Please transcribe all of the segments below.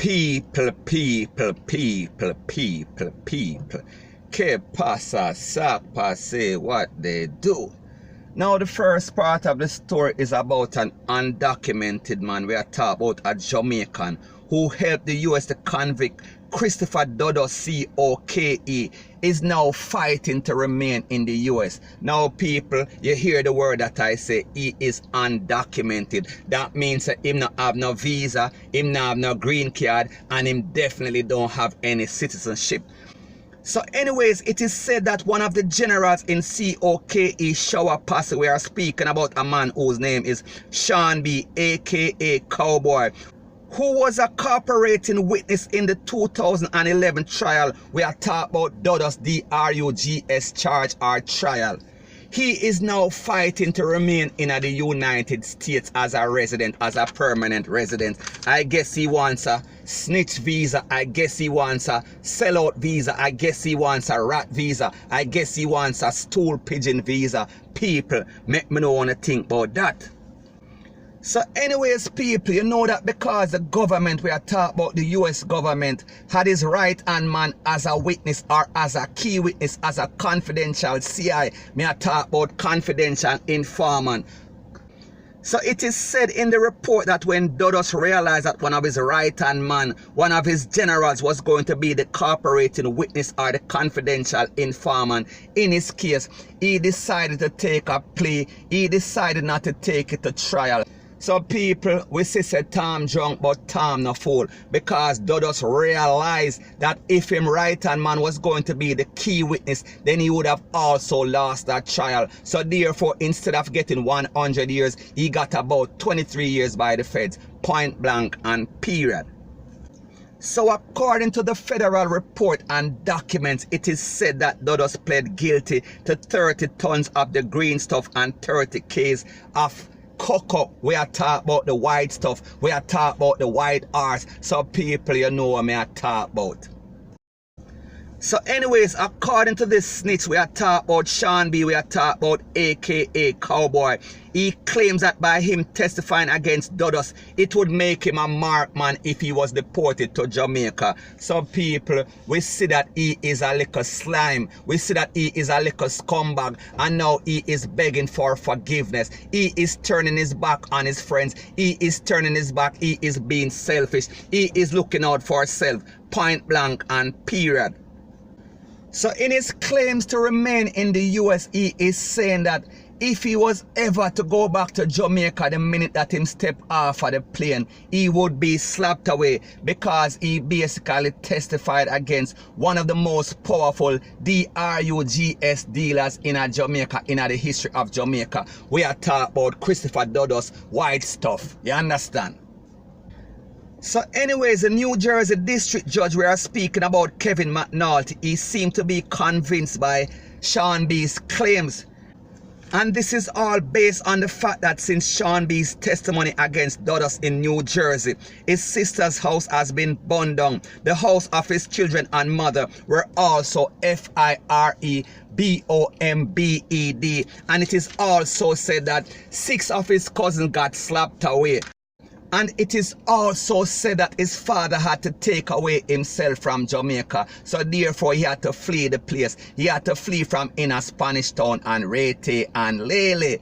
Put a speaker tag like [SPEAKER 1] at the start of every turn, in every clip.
[SPEAKER 1] People. Que pasa, sapa, say what they do. Now the first part of the story is about an undocumented man. We are talking about a Jamaican who helped the US to convict Christopher Dudus, COKE, is now fighting to remain in the US. Now people, you hear the word that I say, he is undocumented. That means that him not have no visa, him not have no green card, and him definitely don't have any citizenship. So anyways, it is said that one of the generals in COKE shower pass, we are speaking about a man whose name is Sean B, aka Cowboy, who was a cooperating witness in the 2011 trial. We are talking about Dudus DRUGS charge or trial. He is now fighting to remain in the United States as a resident, as a permanent resident. I guess he wants a snitch visa. I guess he wants a sellout visa. I guess he wants a rat visa. I guess he wants a stool pigeon visa. People, make me know want to think about that. So anyways, people, you know that because the government, we are talking about the US government, had his right-hand man as a witness or as a key witness, as a confidential CI. Me are talking about confidential informant. So it is said in the report that when Dudus realized that one of his right-hand man, one of his generals was going to be the cooperating witness or the confidential informant in his case, he decided to take a plea. He decided not to take it to trial. So people, we say Tom drunk, but Tom no fool, because Dudus realized that if him right-hand man was going to be the key witness, then he would have also lost that trial. So therefore, instead of getting 100 years, he got about 23 years by the feds, point blank and period. So according to the federal report and documents, it is said that Dudus pled guilty to 30 tons of the green stuff and 30 Ks of cocoa. We are talking about the white stuff. We are talking about the white arts. So people, you know what I talk about. So anyways, according to this snitch, we are talking about Sean B, we are talking about aka Cowboy. He claims that by him testifying against Dudus, it would make him a marked man if he was deported to Jamaica. So people, we see that he is a little slime. We see that he is a little scumbag. And now he is begging for forgiveness. He is turning his back on his friends. He is turning his back. He is being selfish. He is looking out for himself. Point blank and period. So in his claims to remain in the US, he is saying that if he was ever to go back to Jamaica the minute that him step off of the plane, he would be slapped away because he basically testified against one of the most powerful DRUGS dealers in Jamaica, in the history of Jamaica. We are talking about Christopher Dudus, white stuff. You understand? So anyways, the New Jersey district judge, we are speaking about Kevin McNulty. He seemed to be convinced by Sean B's claims. And this is all based on the fact that since Sean B's testimony against Dudus in New Jersey, his sister's house has been burned down. The house of his children and mother were also FIREBOMBED. And it is also said that 6 of his cousins got slapped away. And it is also said that his father had to take away himself from Jamaica. So therefore he had to flee the place. He had to flee from inner Spanish Town and Rete and Lele.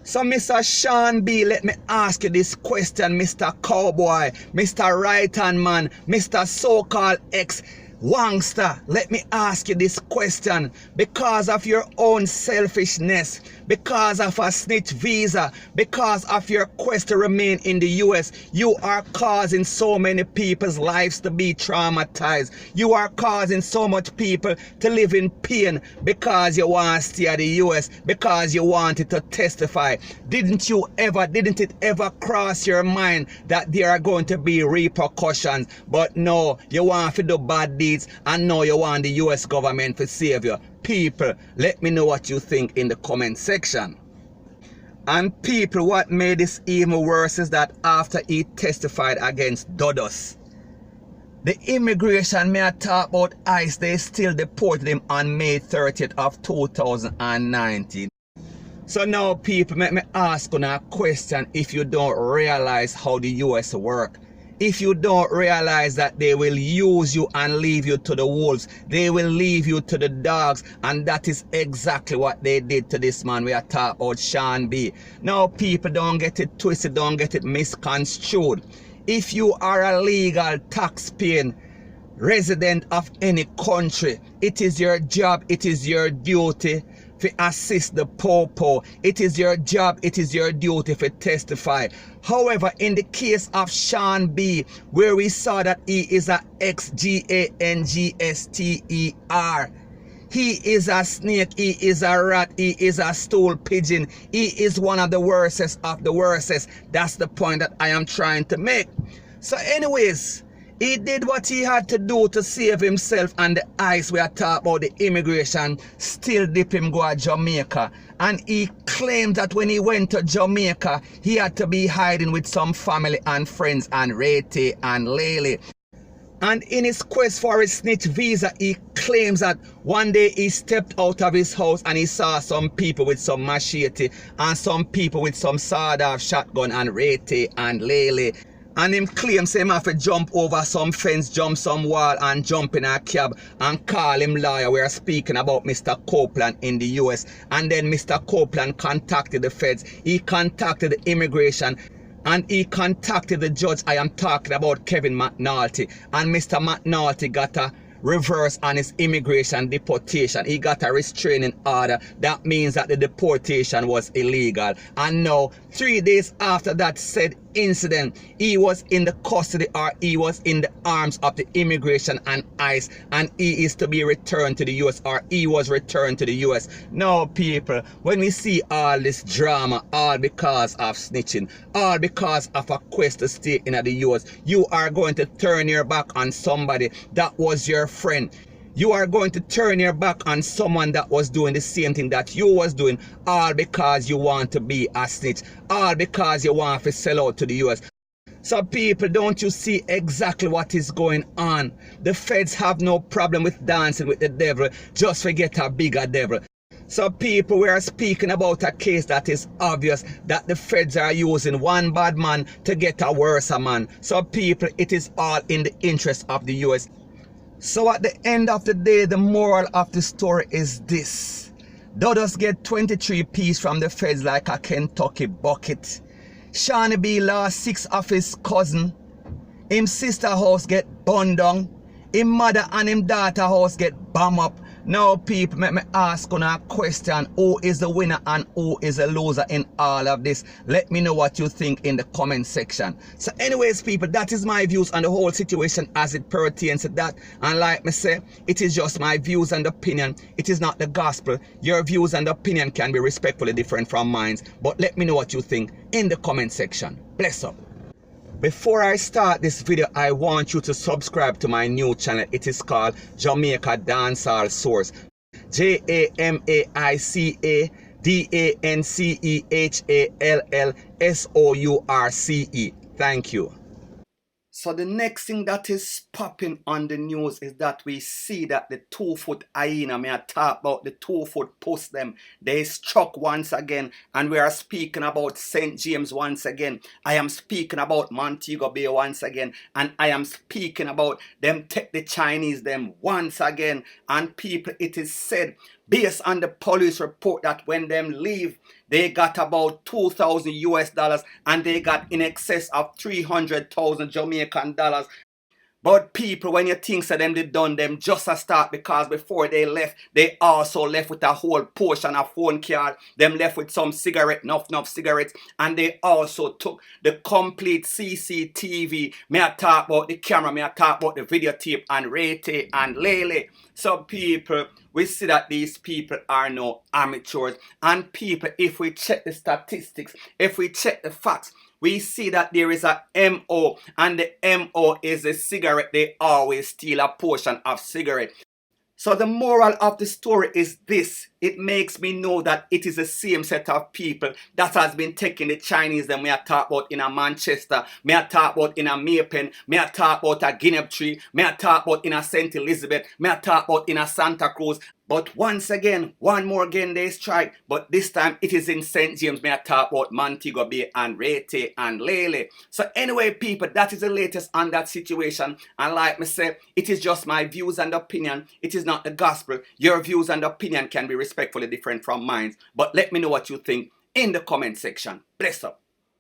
[SPEAKER 1] So Mr. Sean B, let me ask you this question, Mr. Cowboy, Mr. Right-Hand Man, Mr. So-called ex-Wangster. Let me ask you this question. Because of your own selfishness, because of a snitch visa, because of your quest to remain in the US, you are causing so many people's lives to be traumatized. You are causing so much people to live in pain because you want to stay at the US, because you wanted to testify. Didn't it ever cross your mind that there are going to be repercussions? But no, you want to do bad deeds, and no, you want the US government to save you. People, let me know what you think in the comment section. And people, what made this even worse is that after he testified against Dudus, the immigration may talk about ICE, they still deported him on May 30th of 2019. So now people, let me ask you a question if you don't realize how the US work. if you don't realize that they will use you and leave you to the wolves. They will leave you to the dogs, and that is exactly what they did to this man we are talking about, Sean B. Now people, don't get it twisted, don't get it misconstrued. If you are a legal tax-paying resident of any country, it is your job, it is your duty to assist the popo. It is your job, it is your duty to testify. However, in the case of Sean B, where we saw that he is a ex-gangster, he is a snake, he is a rat, he is a stool pigeon, he is one of the worstest of the worstest. That's the point that I am trying to make. So anyways, he did what he had to do to save himself, and the ICE we are talking about, the immigration, still dip him go to Jamaica. And he claimed that when he went to Jamaica, he had to be hiding with some family and friends and Rete and Lele. And in his quest for his snitch visa, he claims that one day he stepped out of his house and he saw some people with some machete and some people with some sawed-off shotgun and Rete and Lele. And him claims him have to jump over some fence, jump some wall, and jump in a cab and call him lawyer. We are speaking about Mr. Copeland in the US. And then Mr. Copeland contacted the feds. He contacted the immigration. And he contacted the judge. I am talking about Kevin McNulty. And Mr. McNulty got a reverse on his immigration deportation. He got a restraining order. That means that the deportation was illegal. And now, 3 days after that said incident, he was in the custody, or he was in the arms of the immigration and ICE, and he is to be returned to the US, or he was returned to the US. Now people, when we see all this drama, all because of snitching, all because of a quest to stay in the US, you are going to turn your back on somebody that was your friend. You are going to turn your back on someone that was doing the same thing that you was doing, all because you want to be a snitch, all because you want to sell out to the US. So people, don't you see exactly what is going on? The feds have no problem with dancing with the devil, just forget a bigger devil. So people, we are speaking about a case that is obvious that the feds are using one bad man to get a worse man. So people, it is all in the interest of the US. So at the end of the day, the moral of the story is this. Dudus get 23 piece from the feds like a Kentucky bucket. Shawnee B lost 6 of his cousin. Him sister house get burned down. Him mother and him daughter house get bombed up. Now people, let me ask you a question. Who is the winner and who is the loser in all of this? Let me know what you think in the comment section. So anyways people, that is my views on the whole situation as it pertains to that. And like me say, it is just my views and opinion. It is not the gospel. Your views and opinion can be respectfully different from mine. But let me know what you think in the comment section. Bless up. Before I start this video, I want you to subscribe to my new channel. It is called Jamaica Dancehall Source. JamaicaDancehallSource. Thank you. So the next thing that is popping on the news is that we see that the 2-foot hyena, may I talk about the 2-foot puss them, they struck once again, and we are speaking about St. James once again. I am speaking about Montego Bay once again, and I am speaking about them take the Chinese them once again. And people, it is said, based on the police report, that when them leave, they got about $2,000 and they got in excess of 300,000 Jamaican dollars. But people, when you think so them they done them just a start, because before they left, they also left with a whole portion of phone card. Them left with some cigarette, enough cigarettes, and they also took the complete CCTV. May I talk about the camera, may I talk about the videotape and Rete and Lele. So people, we see that these people are no amateurs. And people, if we check the statistics, if we check the facts, we see that there is a MO, and the MO is a cigarette. They always steal a portion of cigarette. So the moral of the story is this. It makes me know that it is the same set of people that has been taking the Chinese that may I talk about in a Manchester, may I talk about in a Maypen, may I talk about a Guinea Tree, may I talk about in a St. Elizabeth, may I talk about in a Santa Cruz. But once again, one more again they strike. But this time it is in St. James. May I talk about Montego Bay and Rete and Lele. So anyway, people, that is the latest on that situation. And like me say, it is just my views and opinion. It is not the gospel. Your views and opinion can be respectfully different from mine. But let me know what you think in the comment section. Bless up.